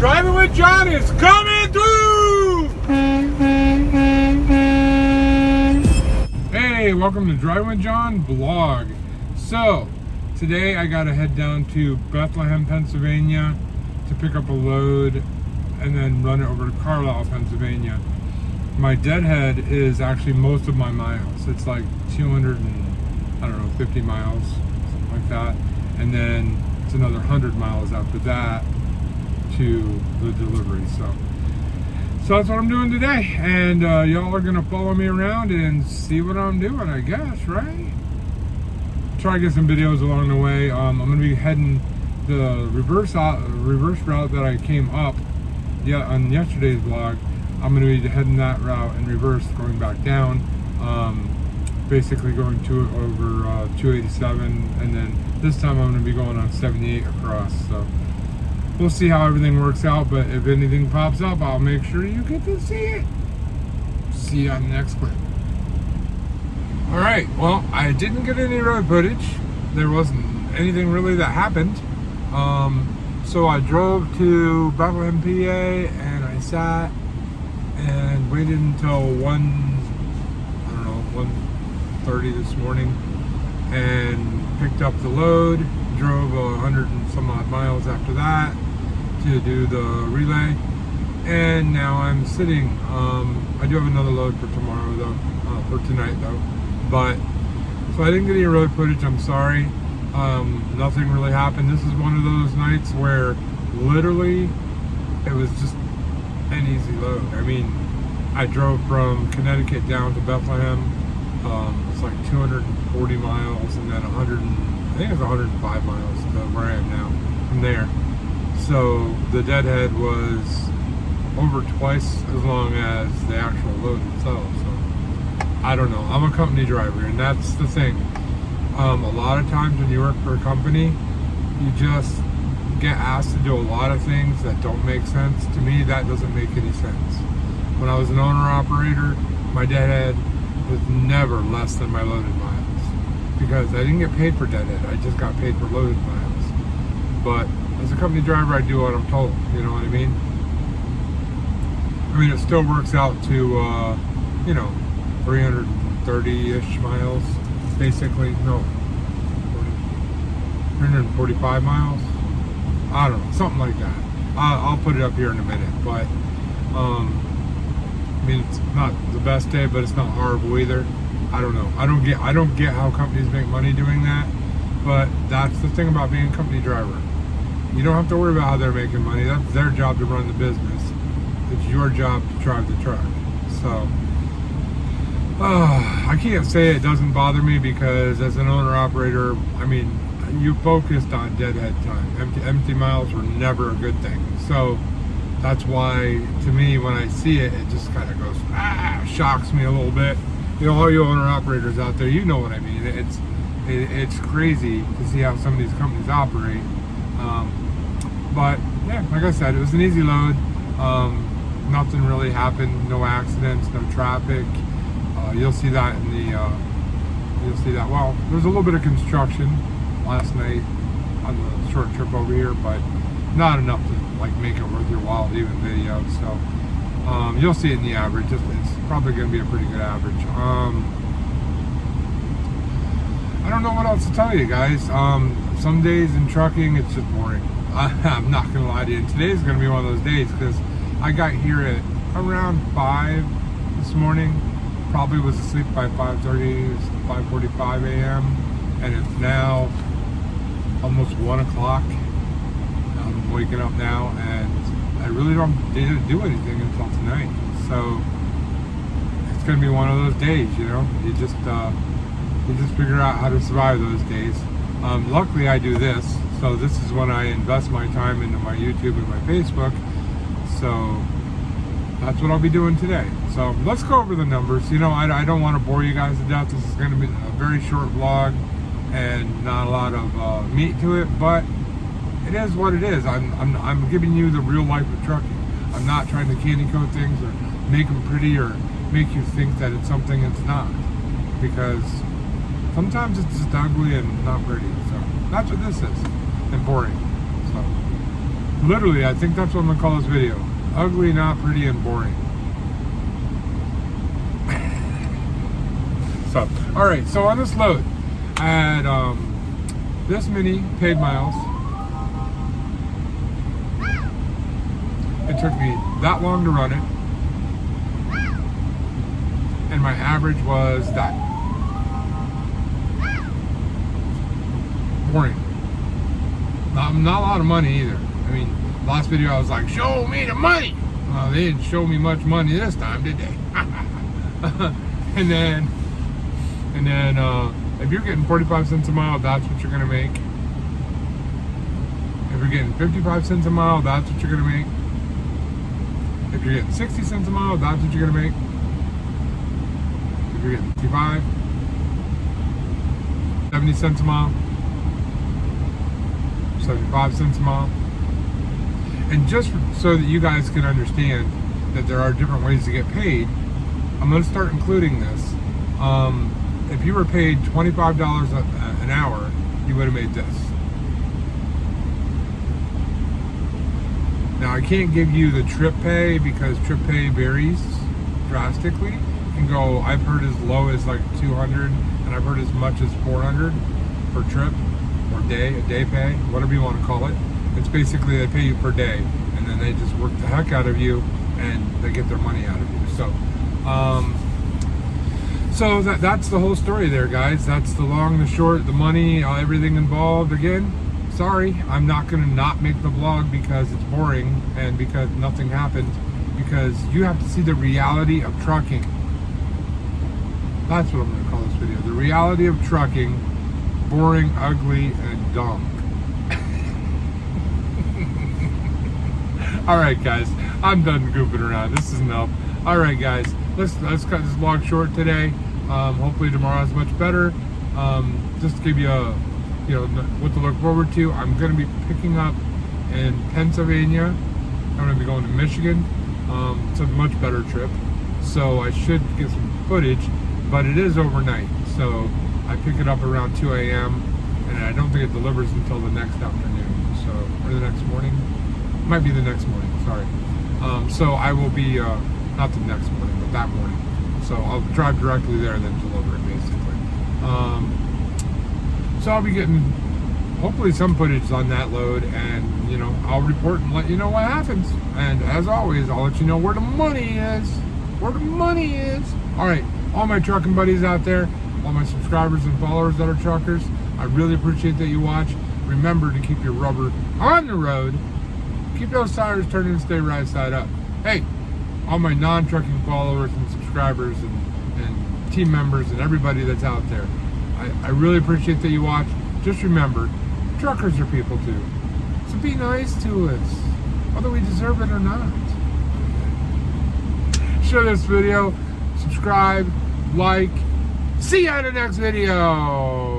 Driving with John is coming through! Hey, welcome to Driving with John vlog. So, today I gotta head down to Bethlehem, Pennsylvania to pick up a load and then run it over to Carlisle, Pennsylvania. My deadhead is actually most of my miles. It's like 250 miles, something like that. And then it's another 100 miles after that to the delivery. So that's what I'm doing today. And y'all are gonna follow me around and see what I'm doing, I guess, right? Try to get some videos along the way. I'm gonna be heading the reverse route that I came up on yesterday's vlog. I'm going to be heading that route in reverse, going back down, basically going to over 287, and then this time I'm going to be going on 78 across. So we'll see how everything works out, but if anything pops up, I'll make sure you get to see it. See you on the next clip. Alright, well, I didn't get any road footage. There wasn't anything really that happened. So I drove to Bethlehem, PA, and I sat and waited until 1:30 this morning and picked up the load, drove 100 and some odd miles after that to do the relay, and now I'm sitting. I do have another load for tomorrow though, for tonight though, but so I didn't get any road footage, I'm sorry. Nothing really happened. This is one of those nights where literally it was just an easy load. I mean, I drove from Connecticut down to Bethlehem. It's like 240 miles and then I think it's 105 miles to where I am now from there. So the deadhead was over twice as long as the actual load itself. So I don't know. I'm a company driver, and that's the thing. A lot of times when you work for a company, you just get asked to do a lot of things that don't make sense. To me, that doesn't make any sense. When I was an owner-operator, my deadhead was never less than my loaded miles because I didn't get paid for deadhead. I just got paid for loaded miles. But as a company driver, I do what I'm told. You know what I mean? I mean, it still works out to, 330-ish miles. Basically, no, 345 miles. I don't know, something like that. I'll put it up here in a minute, but I mean, it's not the best day, but it's not horrible either. I don't know. I don't get how companies make money doing that, but that's the thing about being a company driver. You don't have to worry about how they're making money. That's their job to run the business. It's your job to drive the truck. So I can't say it doesn't bother me because as an owner-operator, I mean, you focused on deadhead time. Empty miles were never a good thing. So that's why, to me, when I see it, it just kind of goes, shocks me a little bit. You know, all you owner-operators out there, you know what I mean. It's crazy to see how some of these companies operate. But, yeah, like I said, it was an easy load. Nothing really happened. No accidents, no traffic. You'll see that in the, well, there's a little bit of construction last night on the short trip over here, but not enough to like make it worth your while to even video. So you'll see it in the average. It's probably going to be a pretty good average. I don't know what else to tell you guys. Some days in trucking it's just boring. I'm not going to lie to you. Today's going to be one of those days because I got here at around 5 this morning. Probably was asleep by 5:30, 5:45 a.m. and it's now almost 1 o'clock. I'm waking up now and I really don't do anything until tonight. So it's gonna be one of those days, you know. You just figure out how to survive those days. Luckily I do this, so this is when I invest my time into my YouTube and my Facebook. So that's what I'll be doing today. So let's go over the numbers. You know, I don't want to bore you guys to death. This is going to be a very short vlog and not a lot of meat to it, but it is what it is. I'm giving you the real life of trucking. I'm not trying to candy coat things or make them pretty or make you think that it's something it's not, because sometimes it's just ugly and not pretty. So that's what this is, and boring. So Literally, I think that's what I'm gonna call this video. Ugly, not pretty, and boring. So, alright, so on this load, I had this many paid miles. It took me that long to run it. And my average was that. Boring. Not a lot of money either. I mean, last video I was like, show me the money. Well, they didn't show me much money this time, did they? and then if you're getting 45 cents a mile, that's what you're gonna make. If you're getting 55 cents a mile, that's what you're gonna make. If you're getting 60 cents a mile, that's what you're gonna make. If you're getting 55, 70 cents a mile, 75 cents a mile. And just so that you guys can understand that there are different ways to get paid, I'm going to start including this. If you were paid $25 an hour, you would have made this. Now, I can't give you the trip pay because trip pay varies drastically. It can go, I've heard as low as like 200, and I've heard as much as 400 per trip or day, a day pay, whatever you want to call it. It's basically they pay you per day, and then they just work the heck out of you, and they get their money out of you. So that's the whole story there, guys. That's the long, the short, the money, everything involved. Again, sorry, I'm not going to not make the vlog because it's boring and because nothing happened, because you have to see the reality of trucking. That's what I'm going to call this video. The reality of trucking, boring, ugly, and dumb. Alright guys, I'm done goofing around. This is enough. Alright guys, let's cut this vlog short today. Hopefully tomorrow's much better. Just to give you a, what to look forward to. I'm going to be picking up in Pennsylvania. I'm going to be going to Michigan. It's a much better trip. So I should get some footage, but it is overnight. So I pick it up around 2 a.m. and I don't think it delivers until the next afternoon. So, or the next morning. Might be the next morning, sorry. So I will be, not the next morning, but that morning. So I'll drive directly there and then deliver it, basically. So I'll be getting, hopefully, some footage on that load, and, I'll report and let you know what happens. And as always, I'll let you know where the money is. Where the money is. All right, all my trucking buddies out there, all my subscribers and followers that are truckers, I really appreciate that you watch. Remember to keep your rubber on the road. Keep those tires turning and stay right side up. Hey, all my non-trucking followers and subscribers and team members and everybody that's out there, I really appreciate that you watch. Just remember, truckers are people too. So be nice to us, whether we deserve it or not. Share this video, subscribe, like. See you in the next video.